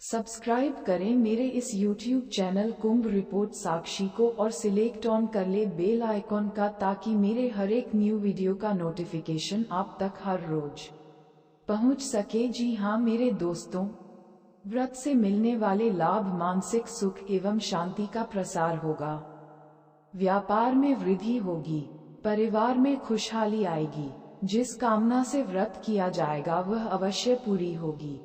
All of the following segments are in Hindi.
सब्सक्राइब करें मेरे इस YouTube चैनल कुंभ रिपोर्ट साक्षी को और सिलेक्ट ऑन कर ले बेल आइकॉन का, ताकि मेरे हर एक न्यू वीडियो का नोटिफिकेशन आप तक हर रोज पहुंच सके। जी हाँ मेरे दोस्तों, व्रत से मिलने वाले लाभ, मानसिक सुख एवं शांति का प्रसार होगा, व्यापार में वृद्धि होगी, परिवार में खुशहाली आएगी, जिस कामना से व्रत किया जाएगा वह अवश्य पूरी होगी।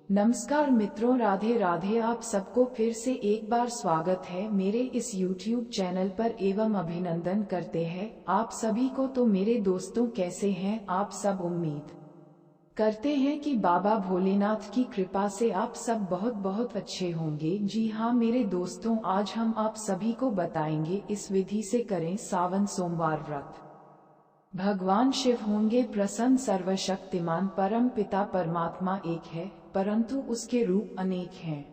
नमस्कार मित्रों, राधे राधे। आप सबको फिर से एक बार स्वागत है मेरे इस YouTube चैनल पर एवं अभिनंदन करते हैं आप सभी को। तो मेरे दोस्तों, कैसे हैं आप सब? उम्मीद करते हैं कि बाबा भोलेनाथ की कृपा से आप सब बहुत बहुत अच्छे होंगे। जी हाँ मेरे दोस्तों, आज हम आप सभी को बताएंगे इस विधि से करें सावन सोमवार व्रत। भगवान शिव होंगे प्रसन्न। सर्वशक्तिमान परम पिता परमात्मा एक है, परंतु उसके रूप अनेक हैं।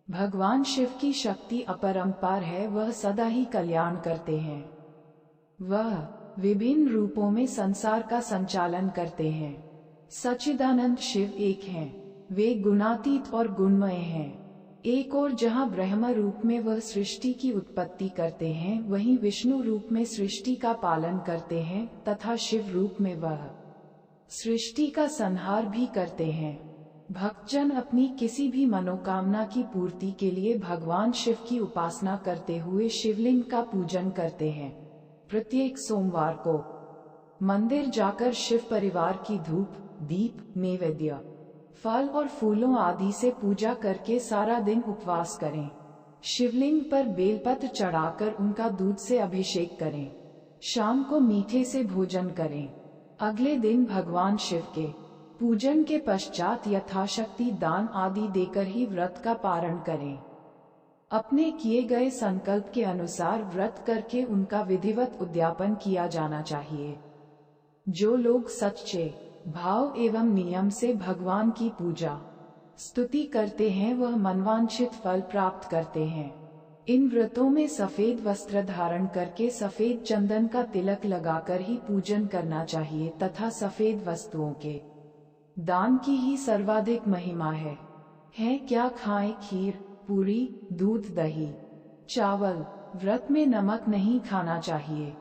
भगवान शिव की शक्ति अपरंपार है, वह सदा ही कल्याण करते हैं। वह विभिन्न रूपों में संसार का संचालन करते हैं। सच्चिदानंद शिव एक हैं, वे गुणातीत और गुणमय हैं। एक और जहां ब्रह्म रूप में वह सृष्टि की उत्पत्ति करते हैं, वहीं विष्णु रूप में सृष्टि का पालन करते हैं तथा शिव रूप में वह सृष्टि का संहार भी करते हैं। भक्तजन अपनी किसी भी मनोकामना की पूर्ति के लिए भगवान शिव की उपासना करते हुए शिवलिंग का पूजन करते हैं। प्रत्येक सोमवार को मंदिर जाकर शिव परिवार की धूप, दीप, नैवेद्य, फल और फूलों आदि से पूजा करके सारा दिन उपवास करें। शिवलिंग पर बेलपत्र चढ़ाकर उनका दूध से अभिषेक करें। शाम को मीठे से भोजन करें। अगले दिन भगवान शिव के पूजन के पश्चात यथाशक्ति दान आदि देकर ही व्रत का पारण करें। अपने किए गए संकल्प के अनुसार व्रत करके उनका विधिवत उद्यापन किया जाना चाहिए। जो लोग सच्चे भाव एवं नियम से भगवान की पूजा स्तुति करते हैं, वह मनवांछित फल प्राप्त करते हैं। इन व्रतों में सफेद वस्त्र धारण करके सफेद चंदन का तिलक लगाकर ही पूजन करना चाहिए तथा सफेद वस्तुओं के दान की ही सर्वाधिक महिमा है। क्या खाएं? खीर, पूरी, दूध, दही, चावल। व्रत में नमक नहीं खाना चाहिए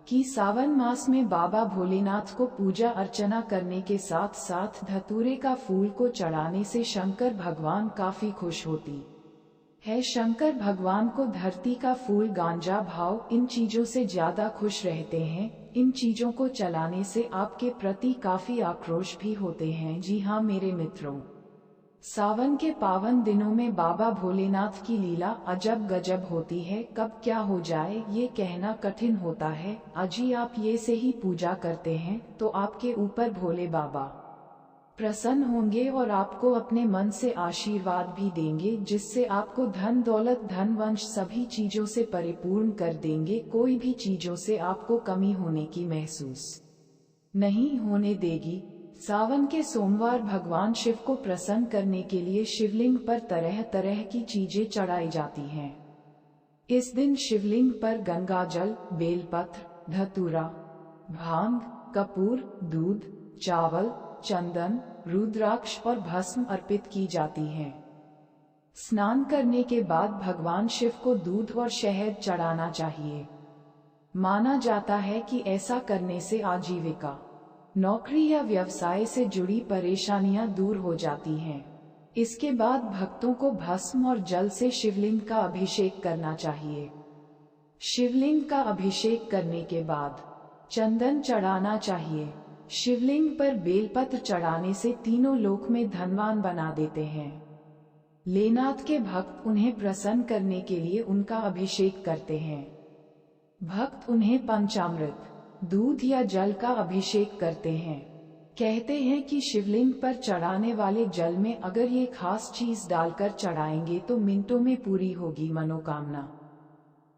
कि सावन मास में बाबा भोलेनाथ को पूजा अर्चना करने के साथ साथ धतूरे का फूल को चढ़ाने से शंकर भगवान काफी खुश होती है। शंकर भगवान को धरती का फूल, गांजा, भाव, इन चीजों से ज्यादा खुश रहते हैं। इन चीजों को चलाने से आपके प्रति काफी आक्रोश भी होते हैं। जी हाँ मेरे मित्रों, सावन के पावन दिनों में बाबा भोलेनाथ की लीला अजब गजब होती है। कब क्या हो जाए ये कहना कठिन होता है। अजी आप ये से ही पूजा करते हैं तो आपके ऊपर भोले बाबा प्रसन्न होंगे और आपको अपने मन से आशीर्वाद भी देंगे, जिससे आपको धन दौलत, धन वंश सभी चीजों से परिपूर्ण कर देंगे। कोई भी चीजों से आपको कमी होने की महसूस नहीं होने देगी। सावन के सोमवार भगवान शिव को प्रसन्न करने के लिए शिवलिंग पर तरह तरह की चीजें चढ़ाई जाती हैं। इस दिन शिवलिंग पर गंगा जल, बेलपत्र, धतूरा, भांग, कपूर, दूध, चावल, चंदन, रुद्राक्ष और भस्म अर्पित की जाती हैं। स्नान करने के बाद भगवान शिव को दूध और शहद चढ़ाना चाहिए। माना जाता है कि ऐसा करने से आजीविका, नौकरी या व्यवसाय से जुड़ी परेशानियां दूर हो जाती हैं। इसके बाद भक्तों को भस्म और जल से शिवलिंग का अभिषेक करना चाहिए। शिवलिंग का अभिषेक करने के बाद चंदन चढ़ाना चाहिए। शिवलिंग पर बेलपत्र चढ़ाने से तीनों लोक में धनवान बना देते हैं। लेनाथ के भक्त उन्हें प्रसन्न करने के लिए उनका अभिषेक करते हैं। भक्त उन्हें पंचामृत, दूध या जल का अभिषेक करते हैं। कहते हैं कि शिवलिंग पर चढ़ाने वाले जल में अगर ये खास चीज डालकर चढ़ाएंगे तो मिनटों में पूरी होगी मनोकामना।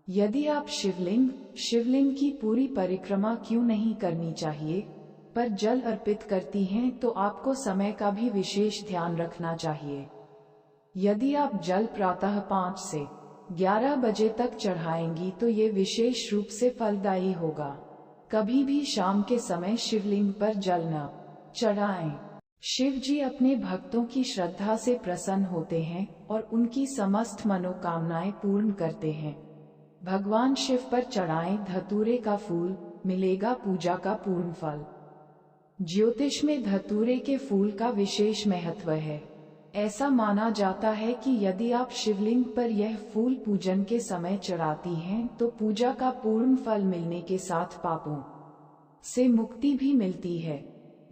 यदि आप शिवलिंग की पूरी परिक्रमा क्यों नहीं करनी चाहिए, पर जल अर्पित करती हैं तो आपको समय का भी विशेष ध्यान रखना चाहिए। यदि आप जल प्रातः 5 से 11 बजे तक चढ़ाएंगी तो ये विशेष रूप से फलदायी होगा। कभी भी शाम के समय शिवलिंग पर जल न चढ़ाएं। शिव जी अपने भक्तों की श्रद्धा से प्रसन्न होते हैं और उनकी समस्त मनोकामनाएं पूर्ण करते हैं। भगवान शिव पर चढ़ाएं धतूरे का फूल, मिलेगा पूजा का पूर्ण फल। ज्योतिष में धतूरे के फूल का विशेष महत्व है। ऐसा माना जाता है कि यदि आप शिवलिंग पर यह फूल पूजन के समय चढ़ाती हैं तो पूजा का पूर्ण फल मिलने के साथ पापों से मुक्ति भी मिलती है।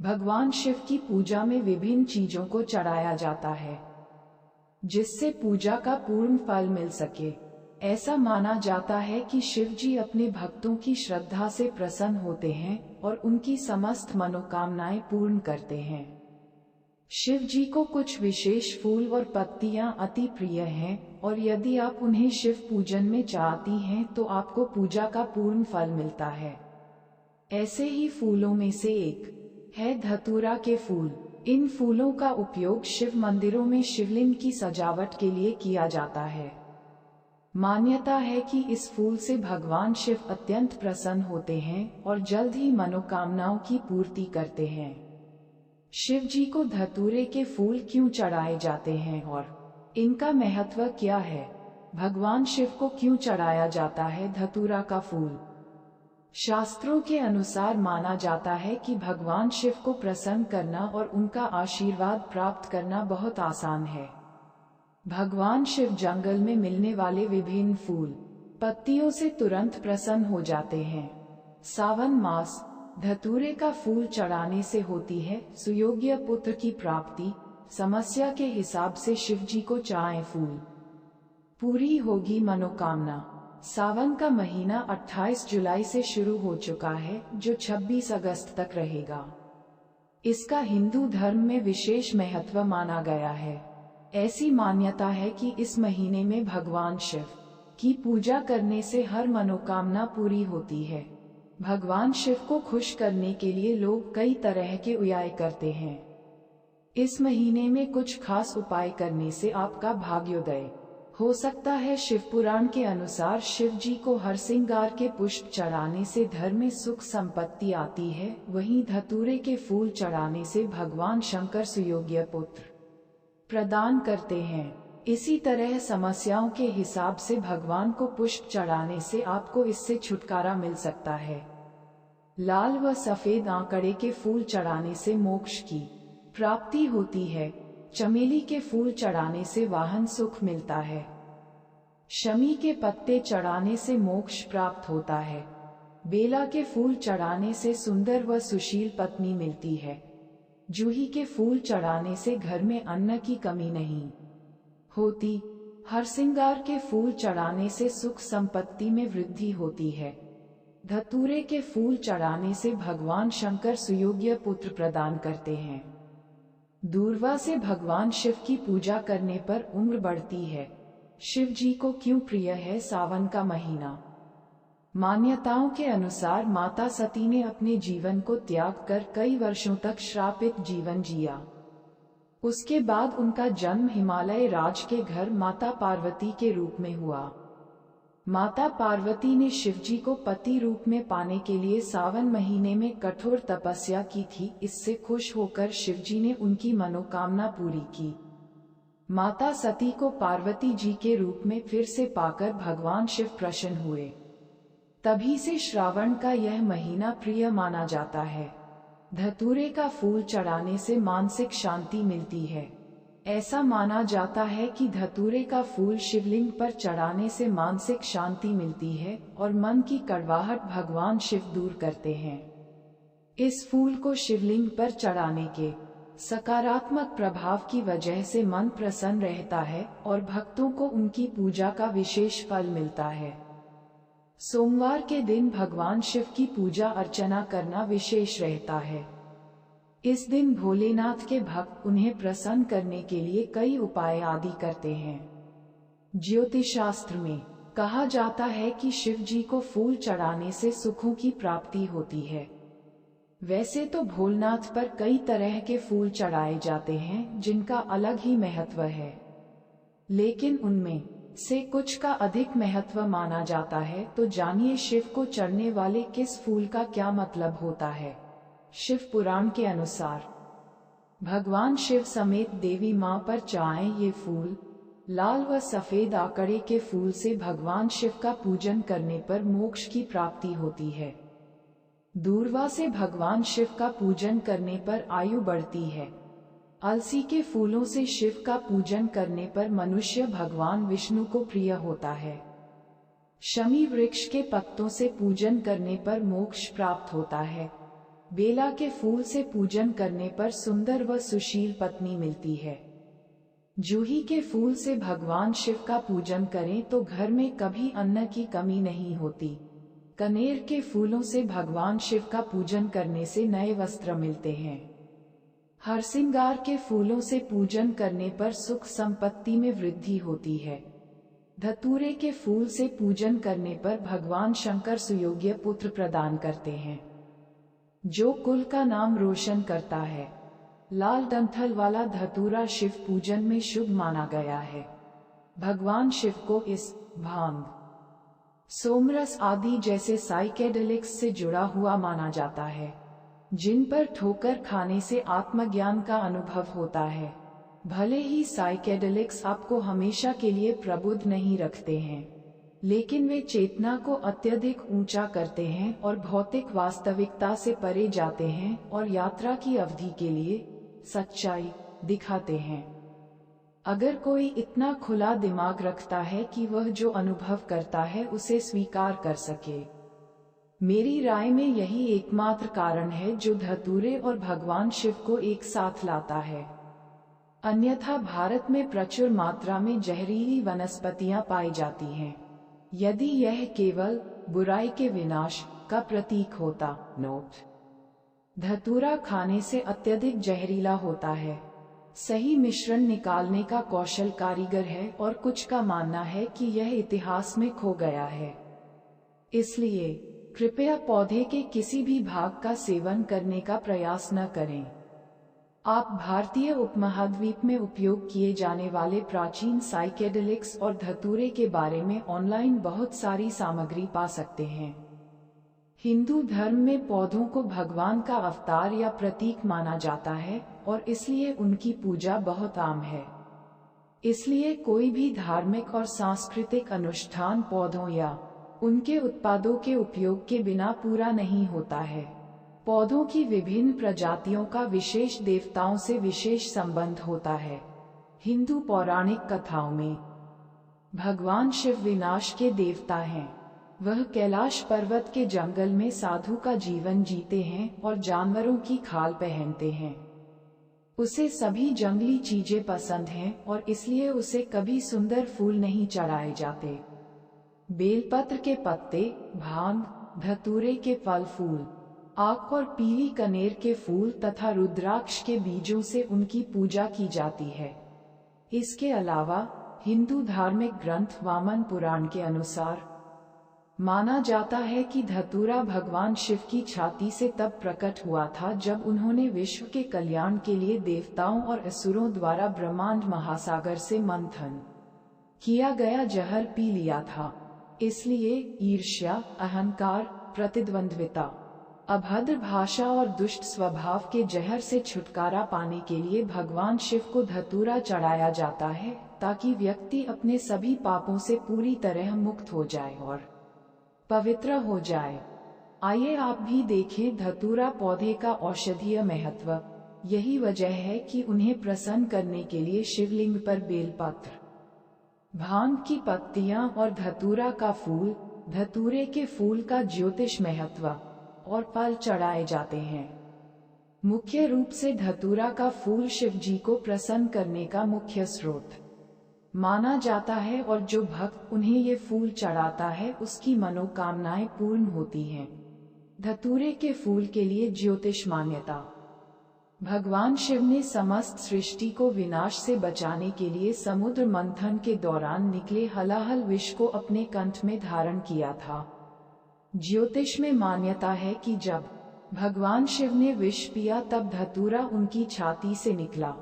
भगवान शिव की पूजा में विभिन्न चीजों को चढ़ाया जाता है जिससे पूजा का पूर्ण फल मिल सके। ऐसा माना जाता है कि शिव जी अपने भक्तों की श्रद्धा से प्रसन्न होते हैं और उनकी समस्त मनोकामनाएं पूर्ण करते हैं। शिव जी को कुछ विशेष फूल और पत्तियां अति प्रिय हैं और यदि आप उन्हें शिव पूजन में चाहती हैं तो आपको पूजा का पूर्ण फल मिलता है। ऐसे ही फूलों में से एक है धतूरा के फूल। इन फूलों का उपयोग शिव मंदिरों में शिवलिंग की सजावट के लिए किया जाता है। मान्यता है कि इस फूल से भगवान शिव अत्यंत प्रसन्न होते हैं और जल्द ही मनोकामनाओं की पूर्ति करते हैं। शिव जी को धतूरे के फूल क्यों चढ़ाए जाते हैं और इनका महत्व क्या है? भगवान शिव को क्यों चढ़ाया जाता है धतूरा का फूल? शास्त्रों के अनुसार माना जाता है कि भगवान शिव को प्रसन्न करना और उनका आशीर्वाद प्राप्त करना बहुत आसान है। भगवान शिव जंगल में मिलने वाले विभिन्न फूल पत्तियों से तुरंत प्रसन्न हो जाते हैं। सावन मास धतूरे का फूल चढ़ाने से होती है सुयोग्य पुत्र की प्राप्ति। समस्या के हिसाब से शिव जी को चढ़ाएं फूल, पूरी होगी मनोकामना। सावन का महीना 28 जुलाई से शुरू हो चुका है जो 26 अगस्त तक रहेगा। इसका हिंदू धर्म में विशेष महत्व माना गया है। ऐसी मान्यता है कि इस महीने में भगवान शिव की पूजा करने से हर मनोकामना पूरी होती है। भगवान शिव को खुश करने के लिए लोग कई तरह के उपाय करते हैं। इस महीने में कुछ खास उपाय करने से आपका भाग्योदय हो सकता है। शिव पुराण के अनुसार शिव जी को हरसिंगार के पुष्प चढ़ाने से घर में सुख संपत्ति आती है। वहीं धतूरे के फूल चढ़ाने से भगवान शंकर सुयोग्य पुत्र प्रदान करते हैं। इसी तरह समस्याओं के हिसाब से भगवान को पुष्प चढ़ाने से आपको इससे छुटकारा मिल सकता है। लाल व सफेद आंकड़े के फूल चढ़ाने से मोक्ष की प्राप्ति होती है। चमेली के फूल चढ़ाने से वाहन सुख मिलता है। शमी के पत्ते चढ़ाने से मोक्ष प्राप्त होता है। बेला के फूल चढ़ाने से सुंदर व सुशील पत्नी मिलती है। जूही के फूल चढ़ाने से घर में अन्न की कमी नहीं होती। हरसिंगार के फूल चढ़ाने से सुख संपत्ति में वृद्धि होती है। धतूरे के फूल चढ़ाने से भगवान शंकर सुयोग्य पुत्र प्रदान करते हैं। दूर्वा से भगवान शिव की पूजा करने पर उम्र बढ़ती है। शिव जी को क्यों प्रिय है सावन का महीना? मान्यताओं के अनुसार माता सती ने अपने जीवन को त्याग कर कई वर्षों तक श्रापित जीवन जिया। उसके बाद उनका जन्म हिमालय राज के घर माता पार्वती के रूप में हुआ। माता पार्वती ने शिव जी को पति रूप में पाने के लिए सावन महीने में कठोर तपस्या की थी। इससे खुश होकर शिव जी ने उनकी मनोकामना पूरी की। माता सती को पार्वती जी के रूप में फिर से पाकर भगवान शिव प्रसन्न हुए। तभी से श्रावण का यह महीना प्रिय माना जाता है। धतूरे का फूल चढ़ाने से मानसिक शांति मिलती है। ऐसा माना जाता है कि धतूरे का फूल शिवलिंग पर चढ़ाने से मानसिक शांति मिलती है और मन की कड़वाहट भगवान शिव दूर करते हैं। इस फूल को शिवलिंग पर चढ़ाने के सकारात्मक प्रभाव की वजह से मन प्रसन्न रहता है और भक्तों को उनकी पूजा का विशेष फल मिलता है। सोमवार के दिन भगवान शिव की पूजा अर्चना करना विशेष रहता है। इस दिन भोलेनाथ के भक्त उन्हें प्रसन्न करने के लिए कई उपाय आदि करते हैं। ज्योतिष शास्त्र में कहा जाता है कि शिव जी को फूल चढ़ाने से सुखों की प्राप्ति होती है। वैसे तो भोलेनाथ पर कई तरह के फूल चढ़ाए जाते हैं जिनका अलग ही महत्व है, लेकिन उनमें से कुछ का अधिक महत्व माना जाता है। तो जानिए शिव को चढ़ने वाले किस फूल का क्या मतलब होता है। शिव पुराण के अनुसार भगवान शिव समेत देवी मां पर चढ़ाएं ये फूल। लाल व सफेद आकड़े के फूल से भगवान शिव का पूजन करने पर मोक्ष की प्राप्ति होती है। दूर्वा से भगवान शिव का पूजन करने पर आयु बढ़ती है। अलसी के फूलों से शिव का पूजन करने पर मनुष्य भगवान विष्णु को प्रिय होता है। शमी वृक्ष के पत्तों से पूजन करने पर मोक्ष प्राप्त होता है। बेला के फूल से पूजन करने पर सुंदर व सुशील पत्नी मिलती है। जूही के फूल से भगवान शिव का पूजन करें तो घर में कभी अन्न की कमी नहीं होती। कनेर के फूलों से भगवान शिव का पूजन करने से नए वस्त्र मिलते हैं। हरसिंगार के फूलों से पूजन करने पर सुख संपत्ति में वृद्धि होती है। धतूरे के फूल से पूजन करने पर भगवान शंकर सुयोग्य पुत्र प्रदान करते हैं, जो कुल का नाम रोशन करता है। लाल डंठल वाला धतूरा शिव पूजन में शुभ माना गया है। भगवान शिव को इस भांग, सोमरस आदि जैसे साइकेडेलिक्स से जुड़ा हुआ माना जाता है, जिन पर ठोकर खाने से आत्मज्ञान का अनुभव होता है। भले ही साइकेडेलिक्स आपको हमेशा के लिए प्रबुद्ध नहीं रखते हैं, लेकिन वे चेतना को अत्यधिक ऊंचा करते हैं और भौतिक वास्तविकता से परे जाते हैं और यात्रा की अवधि के लिए सच्चाई दिखाते हैं। अगर कोई इतना खुला दिमाग रखता है कि वह जो अनुभव करता है उसे स्वीकार कर सके, मेरी राय में यही एकमात्र कारण है जो धतूरे और भगवान शिव को एक साथ लाता है। अन्यथा भारत में प्रचुर मात्रा में जहरीली वनस्पतियां पाई जाती हैं। यदि यह केवल बुराई के विनाश का प्रतीक होता। नोट: धतूरा खाने से अत्यधिक जहरीला होता है। सही मिश्रण निकालने का कौशल कारीगर है और कुछ का मानना है कि यह इतिहास में खो गया है। इसलिए कृपया पौधे के किसी भी भाग का सेवन करने का प्रयास न करें। आप भारतीय उपमहाद्वीप में उपयोग किए जाने वाले प्राचीन साइकेडेलिक्स और धतूरे के बारे में ऑनलाइन बहुत सारी सामग्री पा सकते हैं। हिंदू धर्म में पौधों को भगवान का अवतार या प्रतीक माना जाता है और इसलिए उनकी पूजा बहुत आम है। इसलिए कोई भी धार्मिक और सांस्कृतिक अनुष्ठान पौधों या उनके उत्पादों के उपयोग के बिना पूरा नहीं होता है। पौधों की विभिन्न प्रजातियों का विशेष देवताओं से विशेष संबंध होता है। हिंदू पौराणिक कथाओं में भगवान शिव विनाश के देवता हैं। वह कैलाश पर्वत के जंगल में साधु का जीवन जीते हैं और जानवरों की खाल पहनते हैं। उसे सभी जंगली चीजें पसंद हैं और इसलिए उसे कभी सुंदर फूल नहीं चढ़ाए जाते। बेलपत्र के पत्ते, भांग, धतूरे के फल फूल, आक और पीली कनेर के फूल तथा रुद्राक्ष के बीजों से उनकी पूजा की जाती है। इसके अलावा हिंदू धार्मिक ग्रंथ वामन पुराण के अनुसार माना जाता है कि धतूरा भगवान शिव की छाती से तब प्रकट हुआ था जब उन्होंने विश्व के कल्याण के लिए देवताओं और असुरों द्वारा ब्रह्मांड महासागर से मंथन किया गया जहर पी लिया था। इसलिए ईर्ष्या, अहंकार, प्रतिद्वंद्विता, अभद्र भाषा और दुष्ट स्वभाव के जहर से छुटकारा पाने के लिए भगवान शिव को धतूरा चढ़ाया जाता है, ताकि व्यक्ति अपने सभी पापों से पूरी तरह मुक्त हो जाए और पवित्र हो जाए। आइए आप भी देखें धतूरा पौधे का औषधीय महत्व। यही वजह है कि उन्हें प्रसन्न करने के लिए शिवलिंग पर बेलपत्र, भांग की पत्तियां और धतूरा का फूल, धतूरे के फूल का ज्योतिष महत्व और फल चढ़ाए जाते हैं। मुख्य रूप से धतूरा का फूल शिव जी को प्रसन्न करने का मुख्य स्रोत माना जाता है और जो भक्त उन्हें ये फूल चढ़ाता है उसकी मनोकामनाएं पूर्ण होती हैं। धतूरे के फूल के लिए ज्योतिष मान्यता। भगवान शिव ने समस्त सृष्टि को विनाश से बचाने के लिए समुद्र मंथन के दौरान निकले हलाहल विष को अपने कंठ में धारण किया था। ज्योतिष में मान्यता है कि जब भगवान शिव ने विष पिया तब धतूरा उनकी छाती से निकला।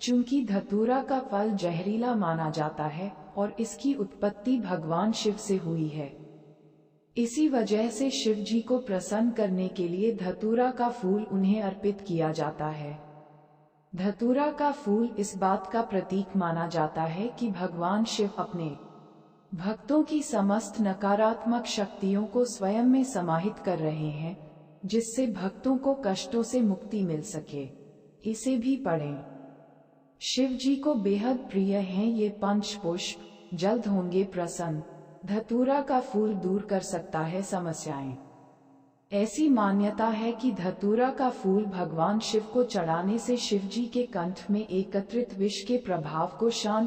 चूंकि धतूरा का फल जहरीला माना जाता है और इसकी उत्पत्ति भगवान शिव से हुई है, इसी वजह से शिव जी को प्रसन्न करने के लिए धतूरा का फूल उन्हें अर्पित किया जाता है। धतूरा का फूल इस बात का प्रतीक माना जाता है कि भगवान शिव अपने भक्तों की समस्त नकारात्मक शक्तियों को स्वयं में समाहित कर रहे हैं, जिससे भक्तों को कष्टों से मुक्ति मिल सके। इसे भी पढ़ें। शिव जी को बेहद प्रिय हैं ये पंचपुष्प, जल्द होंगे प्रसन्न। धतूरा का फूल दूर कर सकता है समस्याएं। ऐसी मान्यता है कि धतूरा का फूल भगवान शिव को चढ़ाने से शिव जी के कंठ में एकत्रित विष के प्रभाव को शांत